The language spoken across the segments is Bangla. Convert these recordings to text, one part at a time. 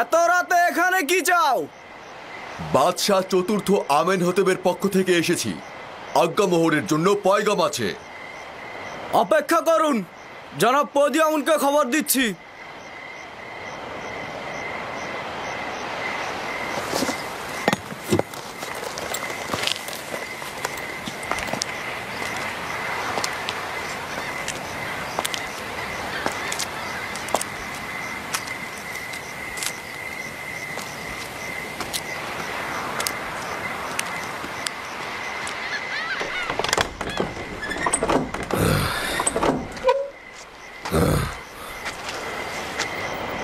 এত রাতে এখানে কি চাও? বাদশাহ চতুর্থ আমেনহতেবের পক্ষ থেকে এসেছি। আজ্ঞামোহরের জন্য পয়গাম আছে। অপেক্ষা করুন, জনাব পদিয়াউনকে খবর দিচ্ছি।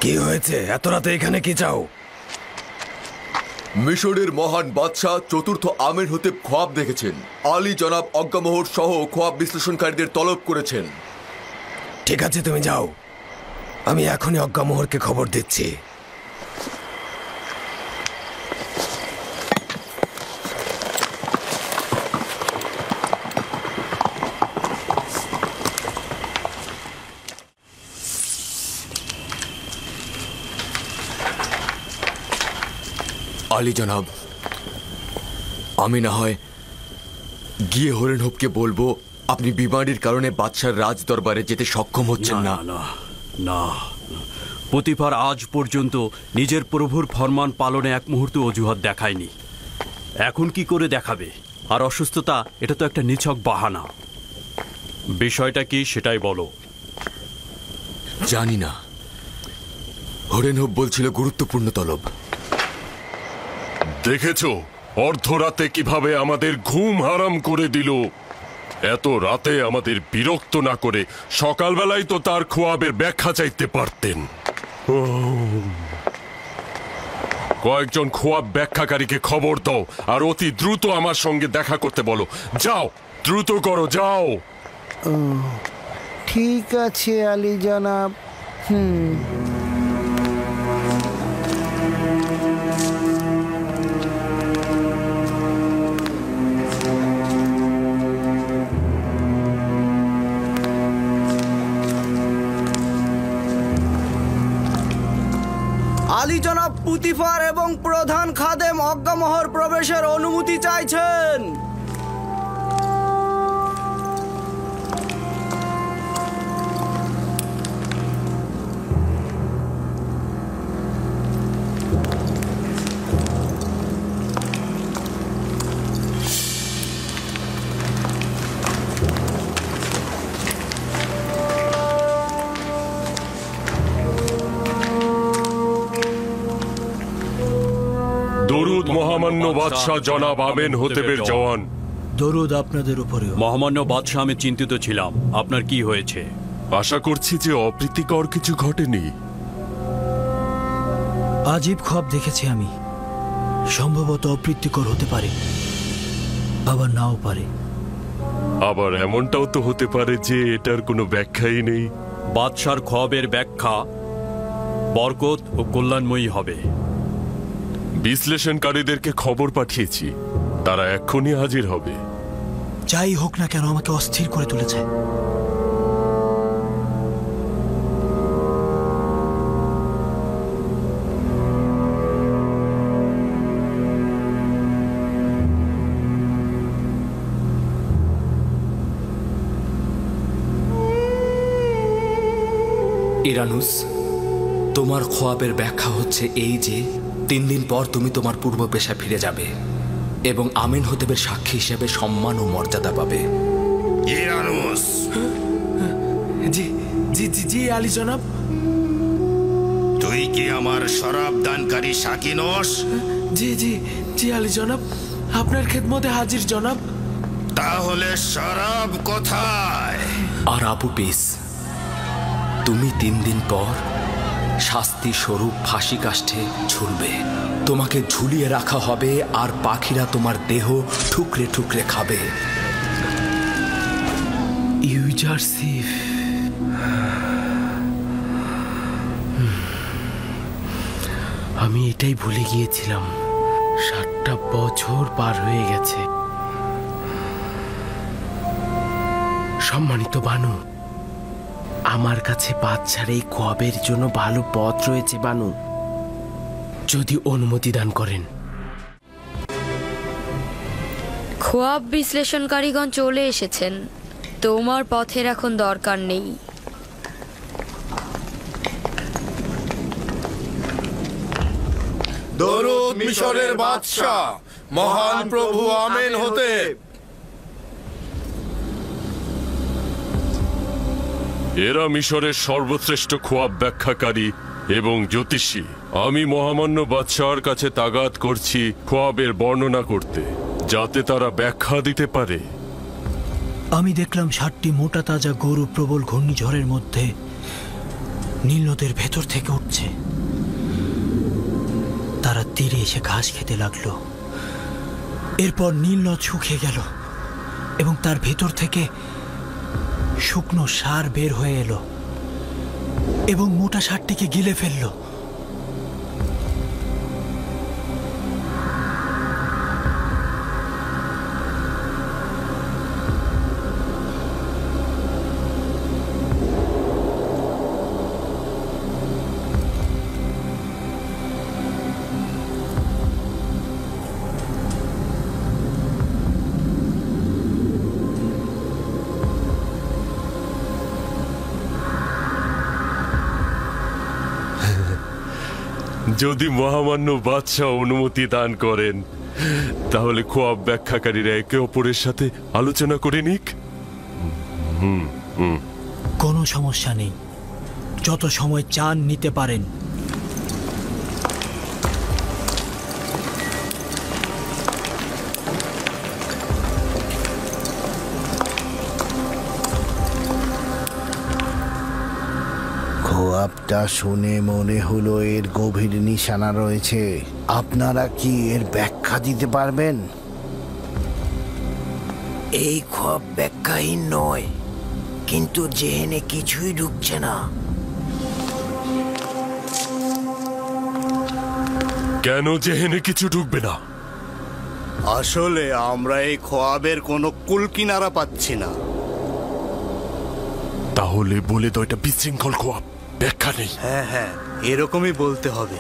কি হয়েছে? এত রাতে এখানে কি চাও? মিশরের মহান বাদশাহ চতুর্থ আমেনহতেব খোয়াব দেখেছেন। আলী জনাব অজ্ঞামোহর সহ খোয়াব বিশ্লেষণকারীদের তলব করেছেন। ঠিক আছে, তুমি যাও, আমি এখনই অজ্ঞামোহরকে খবর দিচ্ছি। আলী জনাব, আমি না হয় গিয়ে হরেনহবকে বলবো আপনি বিমারির কারণে বাদশার রাজ দরবারে যেতে সক্ষম হচ্ছেন না। না না, পতিফার আজ পর্যন্ত নিজের প্রভুর ফরমান পালনে এক মুহূর্ত অজুহাত দেখায়নি। এখন কি করে দেখাবে? আর অসুস্থতা, এটা তো একটা নিছক বাহানা। বিষয়টা কি সেটাই বলো। জানি না, হরেনহব বলছিল গুরুত্বপূর্ণ তলব। দেখেছো অর্ধরাতে কিভাবে আমাদের ঘুম হারাম করে দিল। এত রাতে আমাদের বিরক্ত না করে সকালবেলায় তো তার খোয়াবের ব্যাখ্যা চাইতে পারতেন। কয়েকজন খোয়াব ব্যাখ্যাকারীকে খবর দাও আর অতি দ্রুত আমার সঙ্গে দেখা করতে বলো। যাও, দ্রুত করো, যাও। ঠিক আছে আলী জনাব। আলী জনাব পুতিফার এবং প্রধান খাদেম অজ্ঞামোহর প্রবেশের অনুমতি চাইছেন। দরুদ মহামান্য বাদশাহ জনাব আমেনহতেবের জওয়ান। দরুদ আপনাদের উপরেও। মহামান্য বাদশাহ, আমি চিন্তিত ছিলাম। আপনার কি হয়েছে? আশা করছি যে অপ্রীতিকর কিছু ঘটেনি। আজীব খোয়াব দেখেছি আমি। সম্ভবত অপ্রীতিকর হতে পারে, আবার নাও পারে। আবার এমনটাও তো হতে পারে যে এটার কোনো ব্যাখ্যাই নেই। বাদশার খোয়াবের ব্যাখ্যা বরকত ও কল্যাণময়ী হবে। বিশ্লেষণকারীদেরকে খবর পাঠিয়েছি, তারা এক্ষুনি হাজির হবে। যাই হোক না কেন, আমাকে অস্থির করে তুলেছে। ইরানুস, তোমার খোয়াবের ব্যাখ্যা হচ্ছে এই যে 3 দিন পর তুমি তোমার পূর্ব পেশা ফিরে যাবে এবং আমেনহতেবের সাক্ষী হিসেবে সম্মান ও মর্যাদা পাবে। ইরানুস। জি জি জি জি আলী জনাব। তুই কি আমার শরাব দানকারী সাকি নস? জি জি জি আলী জনাব, আপনার খেদমতে হাজির জনাব। তাহলে শরাব কোথায়? আর আবু পিস, তুমি 3 দিন পর শাস্তি স্বরূপ ফাঁসি কাষ্ঠে ঝুলবে। তোমাকে ঝুলিয়ে রাখা হবে আর পাখিরা তোমার দেহ ঠুকরে ঠুকরে খাবে। ইউজারসিফ, আমি এটাই ভুলে গিয়েছিলাম। 7টা বছর পার হয়ে গেছে। সম্মানিত বানু, আমার কাছে বাচ্চার এই খোয়াবের জন্য ভালো পথ রয়েছে বানু। যদি অনুমতি দান করেন। খোয়াব বিশ্লেষণকারীগণ চলে এসেছেন। তোমার পথের এখন দরকার নেই। দরুদ মিশরের বাদশাহ মহান প্রভু আমেন হতে। এরা মিশরের সর্বশ্রেষ্ঠ খোয়াব ব্যাখ্যাকারী এবং জ্যোতিষী। আমি মহামান্য বাদশাহর কাছে তাগাদ করছি খোয়াবের বর্ণনা করতে, যাতে তারা ব্যাখ্যা দিতে পারে। আমি দেখলাম 60টি মোটা তাজা গরু প্রবল ঘূর্ণিঝড়ের মধ্যে নীল নদের ভেতর থেকে উঠছে। তারা তীরে এসে ঘাস খেতে লাগলো। এরপর নীল নদ শুকিয়ে গেল এবং তার ভেতর থেকে শুকনো সার বের হয়ে এলো এবং মোটা সারটিকে গিলে ফেললো। যদি মহামান্য বাদশাহ অনুমতি দান করেন, তাহলে খোয়াব ব্যাখ্যাকারীরা একে অপরের সাথে আলোচনা করে নিক। কোনো সমস্যা নেই, যত সময় চান নিতে পারেন। খোয়াবটা শুনে মনে হলো এর গভীর নিশানা রয়েছে। আপনারা কি এর ব্যাখ্যা দিতে পারবেন? এই খোয়াব ব্যাখ্যাহীন নয়, কিন্তু জেহেনে কিছুই ঢুকছে না। কেন জেহেনে কিছু ঢুকবে না? আসলে আমরা এই খোয়াবের কোনো কুলকিনারা পাচ্ছি না। তাহলে বলে তো এটা বিশৃঙ্খল খোয়াব, ব্যাখ্যা নেই। হ্যাঁ হ্যাঁ, এরকমই বলতে হবে।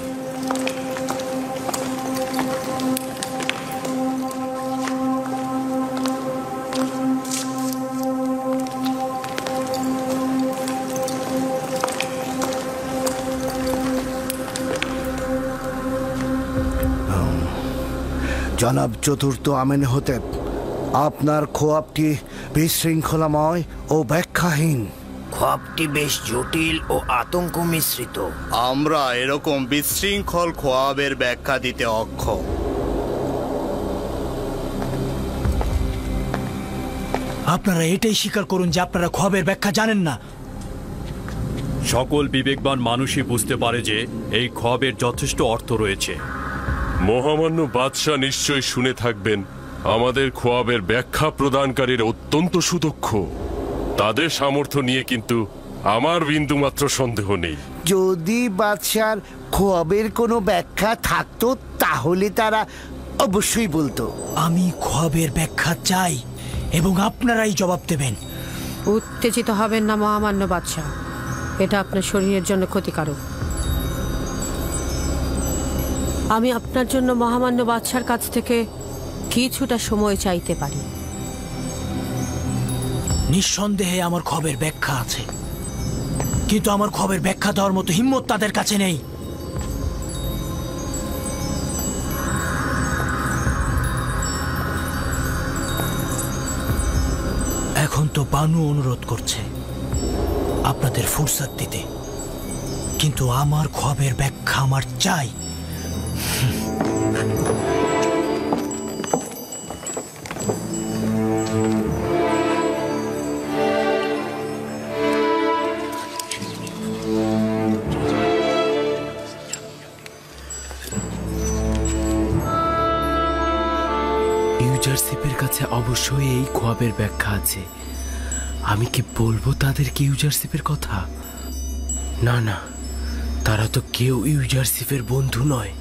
জনাব চতুর্থ আমেনহোতেপ, আপনার খোয়াবটি বিশৃঙ্খলাময় ও ব্যাখ্যাহীন। খোয়াবটি বেশ জটিল ও আতঙ্ক মিশ্রিত। আমরা এরকম বিশৃঙ্খল খোয়াবের ব্যাখ্যা দিতে অক্ষম। আপনারা এটাই স্বীকার করুন যে আপনারা খোয়াবের ব্যাখ্যা জানেন না। সকল বিবেকবান মানুষই বুঝতে পারে যে এই খোয়াবের যথেষ্ট অর্থ রয়েছে। মহামান্য বাদশাহ নিশ্চয় শুনে থাকবেন আমাদের খোয়াবের ব্যাখ্যা প্রদানকারীরা অত্যন্ত সুদক্ষ। তাদের সামর্থ্য নিয়ে কিন্তু আমার বিন্দুমাত্র সন্দেহ নেই। যদি বাদশার খোয়াবের কোনো ব্যাখ্যা থাকতো তাহলে তারা অবশ্যই বলতো। আমি খোয়াবের ব্যাখ্যা চাই এবং আপনারাই জবাব দেবেন। উত্তেজিত হবেন না মহামান্য বাদশাহ, এটা আপনার শরীরের জন্য ক্ষতিকারক। আমি আপনার জন্য মহামান্য বাদশার কাছ থেকে কিছুটা সময় চাইতে পারি। নিঃসন্দেহে আমার খবরের ব্যাখ্যা আছে, কিন্তু আমার খবরের ব্যাখ্যা দেওয়ার মতো হিম্মত তাদের কাছে নেই। এখন তো বানু অনুরোধ করছে আপনাদের ফুরসাত দিতে, কিন্তু আমার খবরের ব্যাখ্যা আমার চাই। ইউজারশিপের কাছে অবশ্যই এই খোয়াবের ব্যাখ্যা আছে। আমি কি বলবো তাদেরকে ইউজারশিপের কথা? না না, তারা তো কেউ ইউজারশিপের বন্ধু নয়।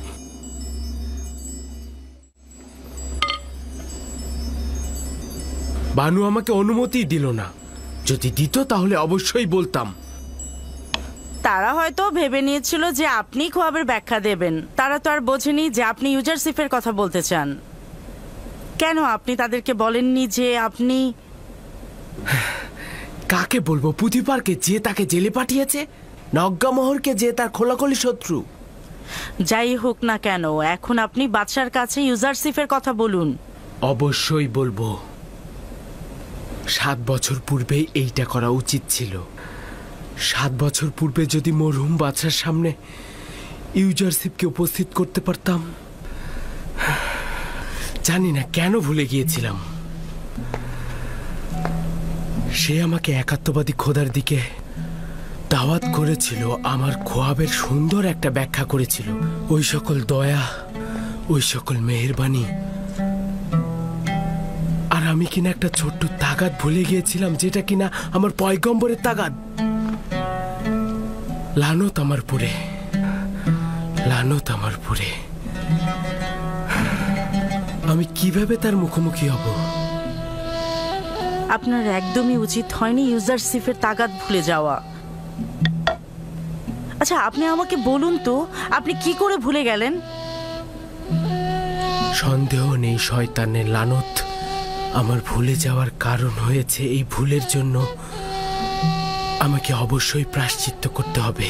বানু আমাকে অনুমতি দিল না। যদি দিত তাহলে অবশ্যই বলতাম। তারা হয়তো ভেবে নিয়েছিল যে আপনি খোয়াবের ব্যাখ্যা দেবেন। তারা তো আর বোঝেনি যে আপনি ইউজারশিপের কথা বলতে চান। কেন আপনি তাদেরকে বলেননি যে আপনি... কাকে বলবো? পুতিপারকে, যে তাকে জেলে পাঠিয়েছে, নগ্গামোহরকে, যে তার খোলাখুলি শত্রু। যাই হোক না কেন, এখন আপনি বাদশার কাছে ইউজারশিপের কথা বলুন। অবশ্যই বলবো। 7 বছর পূর্বে এইটা করা উচিত ছিল। 7 বছর পূর্বে যদি মরহুম বাদশার সামনে ইউজারশিপকে উপস্থিত করতে পারতাম। জানি না কেন ভুলে গিয়েছিলাম। সে আমাকে একাত্মবাদী খোদার দিকে দাওয়াত করেছিল, আমার খোয়াবের সুন্দর একটা ব্যাখ্যা করেছিল। ওই সকল দয়া, ওই সকল মেহেরবানি। আর আমি কিনা একটা ছোট্ট তাগাদ ভুলে গিয়েছিলাম, যেটা কিনা আমার পয়গম্বরের তাগাদ। লানত আমার পুরে, লানত আমার পুরে। আমি কিভাবে তার মুখোমুখি হব? আপনার একদমই উচিত হয়নি ইউজারশিপের তাগাদ ভুলে যাওয়া। আচ্ছা, আপনি আমাকে বলুন তো, আপনি কি করে ভুলে গেলেন? সন্দেহ নেই শয়তানের লানত আমার ভুলে যাওয়ার কারণ হয়েছে। এই ভুলের জন্য আমাকে অবশ্যই প্রায়শ্চিত্ত করতে হবে।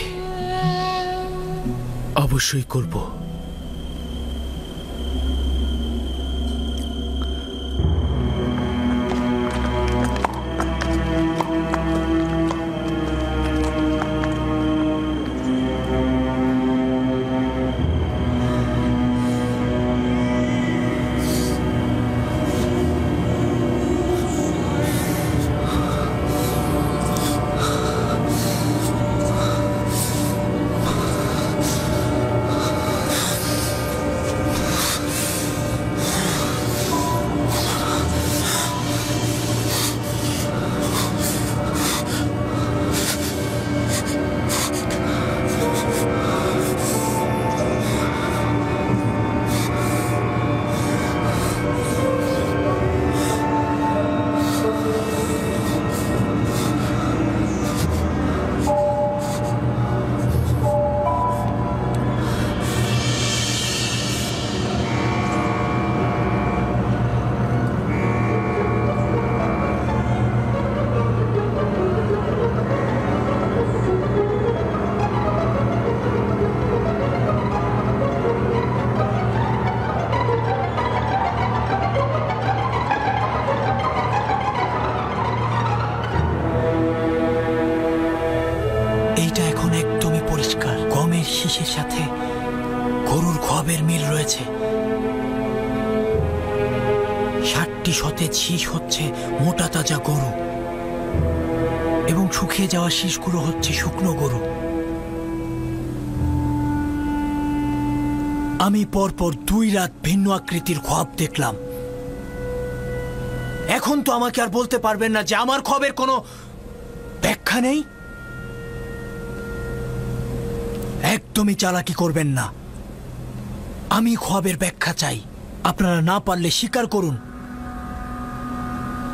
অবশ্যই করব। শীষের সাথে গরুর খোয়াবের মিল রয়েছে। 60টি সতেজ শীষ হচ্ছে মোটা তাজা গরু, এবং শুকিয়ে যাওয়া শীষগুলো হচ্ছে শুকনো গরু। আমি পরপর 2 রাত ভিন্ন আকৃতির খোয়াব দেখলাম। এখন তো আমাকে আর বলতে পারবেন না যে আমার খোয়াবের কোনো ব্যাখ্যা নেই। একদমই চালাকি করবেন না। আমি খোয়াবের ব্যাখ্যা চাই। আপনারা না পারলে স্বীকার করুন,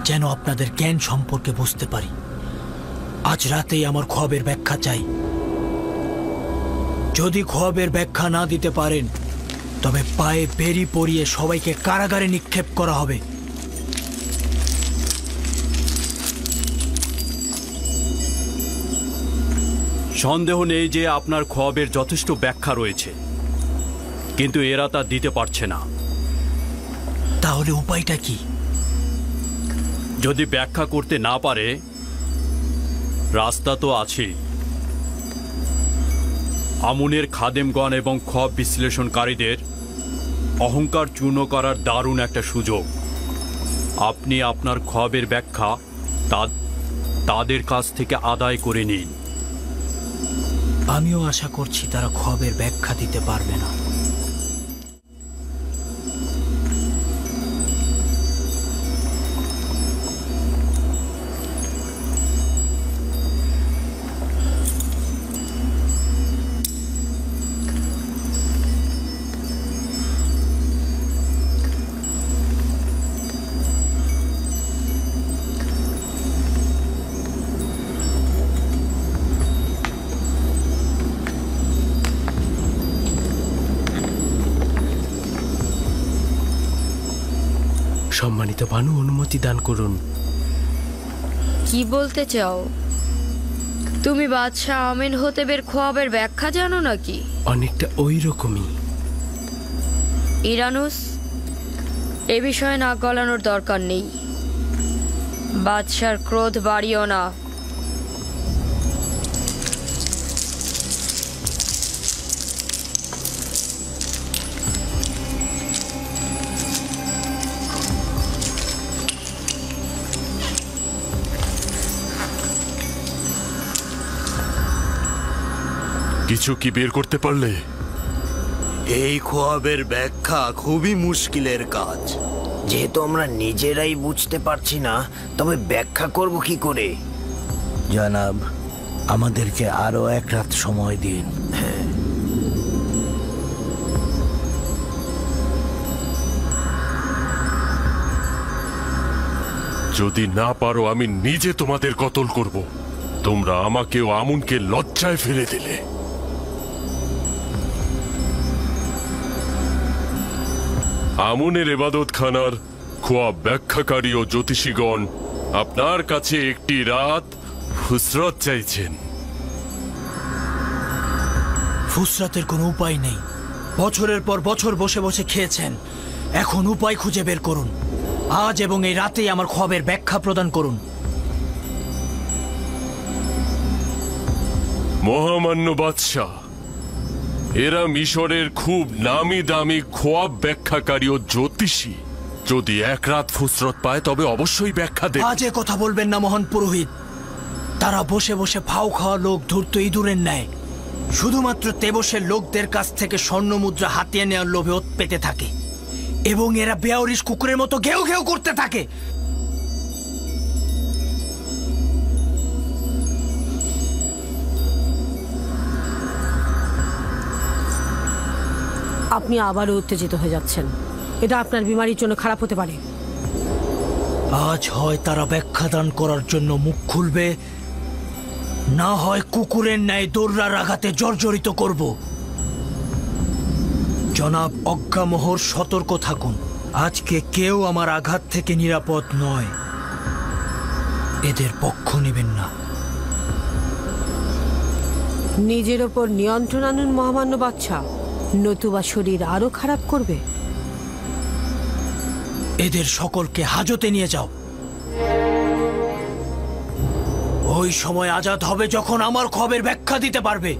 যেন আপনাদের জ্ঞান সম্পর্কে বুঝতে পারি। আজ রাতেই আমার খোয়াবের ব্যাখ্যা চাই। যদি খোয়াবের ব্যাখ্যা না দিতে পারেন, তবে পায়ে বেরি পরিয়ে সবাইকে কারাগারে নিক্ষেপ করা হবে। সন্দেহ নেই যে আপনার খোয়াবের যথেষ্ট ব্যাখ্যা রয়েছে, কিন্তু এরা তা দিতে পারছে না। তাহলে উপায়টা কি? যদি ব্যাখ্যা করতে না পারে, রাস্তা তো আছে। আমুনের খাদেমগণ এবং খোয়াব বিশ্লেষণকারীদের অহংকার চূর্ণ করার দারুণ একটা সুযোগ। আপনি আপনার খোয়াবের ব্যাখ্যা তাদের কাছ থেকে আদায় করে নিন। আমিও আশা করছি তারা খোয়াবের ব্যাখ্যা দিতে পারবে না। সম্মানিত বানু, অনুমতি দান করুন। কি বলতে চাও? তুমি বাদশাহ আমেনহোতেবের খোয়াবের ব্যাখ্যা জানো নাকি? অনেকটা ওই রকমই। ইরানুস, এ বিষয়ে নাক গলানোর দরকার নেই। বাদশার ক্রোধ বাড়িও না। কিছু কি বের করতে পারলে? এই খোয়াবের ব্যাখ্যা খুবই মুশকিলের কাজ। যেহেতু আমরা নিজেরাই বুঝতে পারছি না, তবে ব্যাখ্যা করব কি করে? জনাব, আমাদেরকে আরো এক রাত সময় দিন। যদি না পারো আমি নিজে তোমাদের কতল করব। তোমরা আমাকে ও আমুনকে লজ্জায় ফেলে দিলে। আমুনের এবাদতখানার খোয়াব ব্যাখ্যাকারী ও জ্যোতিষীগণ আপনার কাছে একটি রাত ফুসরত চাইছেন। ফুসরাতের কোনো উপায় নেই। বছরের পর বছর বসে বসে খেয়েছেন, এখন উপায় খুঁজে বের করুন। আজ এবং এই রাতেই আমার খোয়াবের ব্যাখ্যা প্রদান করুন। মহামান্য বাদশাহ, এরা মিশরের খুব নামি দামি খোয়াব ব্যাখ্যাকারী ও জ্যোতিষী। যদি এক রাত ফুসরত পায় তবে অবশ্যই ব্যাখ্যা দেবে। আজে কথা বলবেন না মহান পুরোহিত। তারা বসে বসে ফাও খাওয়া লোক ধূর্ত ইঁদুরের ন্যায় শুধুমাত্র তেবসের লোকদের কাছ থেকে স্বর্ণ মুদ্রা হাতিয়ে নেওয়ার লোভে ওত পেতে থাকে, এবং এরা বেয়ারিশ কুকুরের মতো ঘেউ ঘেউ করতে থাকে। আপনি আবারও উত্তেজিত হয়ে যাচ্ছেন। এটা আপনার বিমারির জন্য খারাপ হতে পারে। আজ হয় তারা ব্যাখ্যা দান করার জন্য মুখ খুলবে, না হয় কুকুরের ন্যায় দৌড়ার আঘাতে জর্জরিত করব। জনাব অজ্ঞামোহর, সতর্ক থাকুন। আজকে কেউ আমার আঘাত থেকে নিরাপদ নয়। এদের পক্ষ নেবেন না। নিজের ওপর নিয়ন্ত্রণ আনুন মহামান্য বাদশা, নতুবা শরীর আরো খারাপ করবে। এদের সকলকে হাজতে নিয়ে যাও। ওই সময় আজাদ হবে যখন আমার খবরের ব্যাখ্যা দিতে পারবে।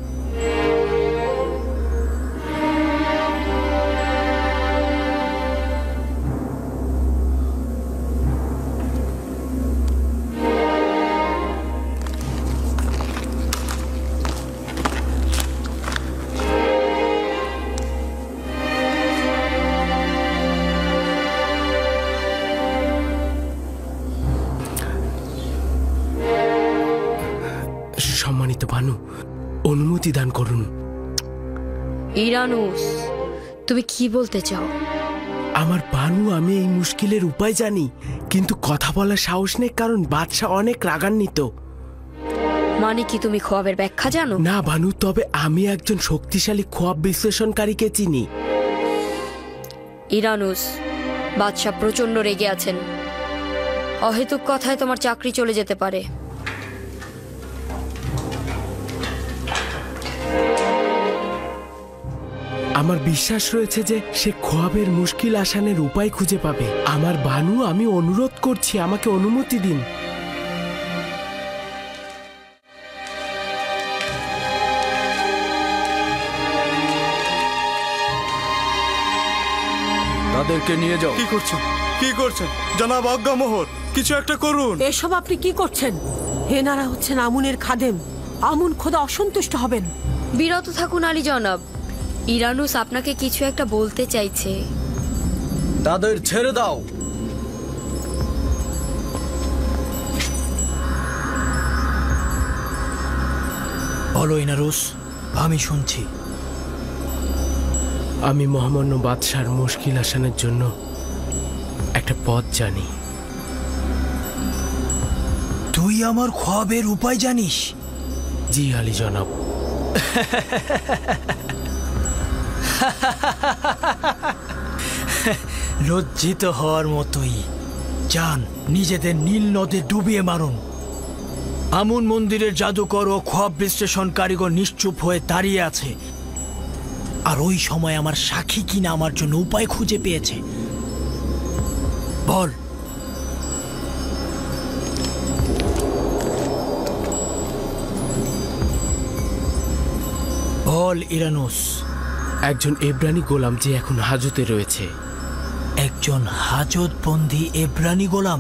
সম্মানিত বানু, অনুমতি দান করুন। ইরানুস, তুমি কি বলতে চাও? আমার বানু, আমি এই মুশকিলের উপায় জানি, কিন্তু কথা বলার সাহস নেই, কারণ বাদশা অনেক রাগান্বিত। মানে কি তুমি খোয়াবের ব্যাখ্যা জানো? না বানু, তবে আমি একজন শক্তিশালী খোয়াব বিশ্লেষণকারীকে চিনি। ইরানুস, বাদশা প্রচন্ড রেগে আছেন। অহেতুক কথায় তোমার চাকরি চলে যেতে পারে। আমার বিশ্বাস রয়েছে যে সে খোয়াবের মুশকিল আসানের উপায় খুঁজে পাবে। আমার বানু, আমি অনুরোধ করছি, আমাকে অনুমতি দিন। তাদেরকে নিয়ে যাও। কি করছেন? কি করছেন জনাব অজ্ঞামোহর? কিছু একটা করুন। এসব আপনি কি করছেন? হেনারা হচ্ছেন আমুনের খাদেম। আমুন খোদা অসন্তুষ্ট হবেন। বিরত থাকুন আলী জনাব। ইরানুস আপনাকে কিছু একটা বলতে চাইছে। তাদের ছেড়ে দাও। বলো ইনারুস, আমি শুনছি। আমি মহামান্য বাদশার মুশকিল আসানের জন্য একটা পথ জানি। তুই আমার খোয়াবের উপায় জানিস? জি আলী জনাব। লজ্জিত হওয়ার মতোই। যান, নিজেদের নীল নদে ডুবিয়ে মারুন। আমুন মন্দিরের জাদুকর ও খোয়াব বিশ্লেষণ কারিগর নিশ্চুপ হয়ে দাঁড়িয়ে আছে, আর ওই সময় আমার সাক্ষী কিনা আমার জন্য উপায় খুঁজে পেয়েছে। বল। বল ইরানুস। একজন এব্রানি গোলাম যে এখন হাজতে রয়েছে। একজন হাজতবন্দি এব্রানি গোলাম?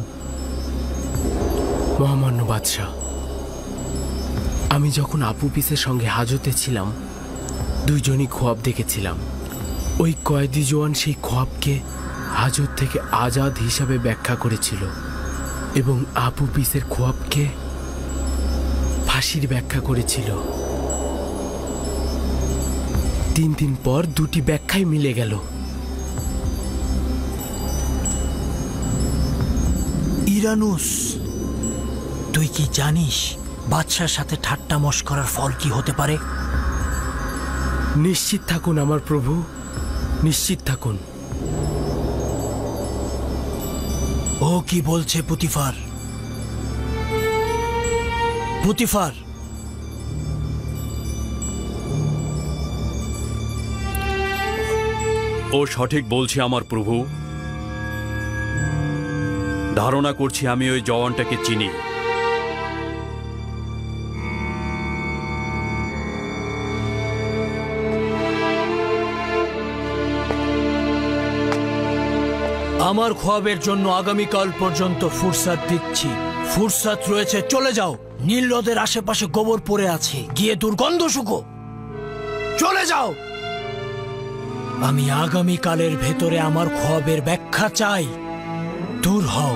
মহামান্য বাদশাহ, আমি যখন আপুপিসের সঙ্গে হাজতে ছিলাম, দুইজনই খোয়াব দেখেছিলাম। ওই কয়েদি জওয়ান সেই খোয়াবকে হাজত থেকে আজাদ হিসাবে ব্যাখ্যা করেছিল এবং আপুপিসের খোয়াবকে ফাঁসির ব্যাখ্যা করেছিল। 3 দিন পর দুটি ব্যাখ্যাই মিলে গেল। ইরানুস, তুই কি জানিস বাদশার সাথে ঠাট্টা মশকরার ফল কি হতে পারে? নিশ্চিত থাকুন আমার প্রভু, নিশ্চিত থাকুন। ও কি বলছে পুতিফার? পুতিফার, ও সঠিক বলছে আমার প্রভু। ধারণা করছি আমি ওই জওয়ানটাকে চিনি। আমার খোয়াবের জন্য আগামীকাল পর্যন্ত ফুরসাত দিচ্ছি। ফুরসাত রয়েছে, চলে যাও। নীল নদের আশেপাশে গোবর পড়ে আছে, গিয়ে দুর্গন্ধ শুকো। চলে যাও। আমি আগামীকালের ভেতরে আমার খোয়াবের ব্যাখ্যা চাই। দূর হও।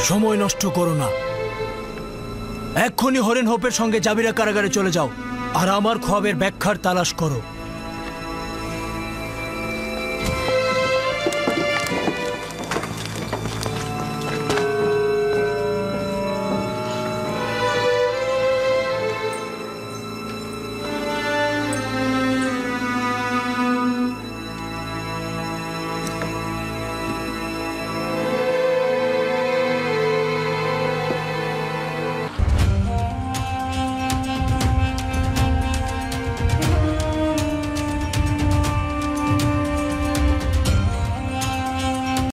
সময় নষ্ট করো না, এক্ষুনি হরেন হোপের সঙ্গে জাবিরা কারাগারে চলে যাও আর আমার খোয়াবের ব্যাখ্যার তালাশ করো।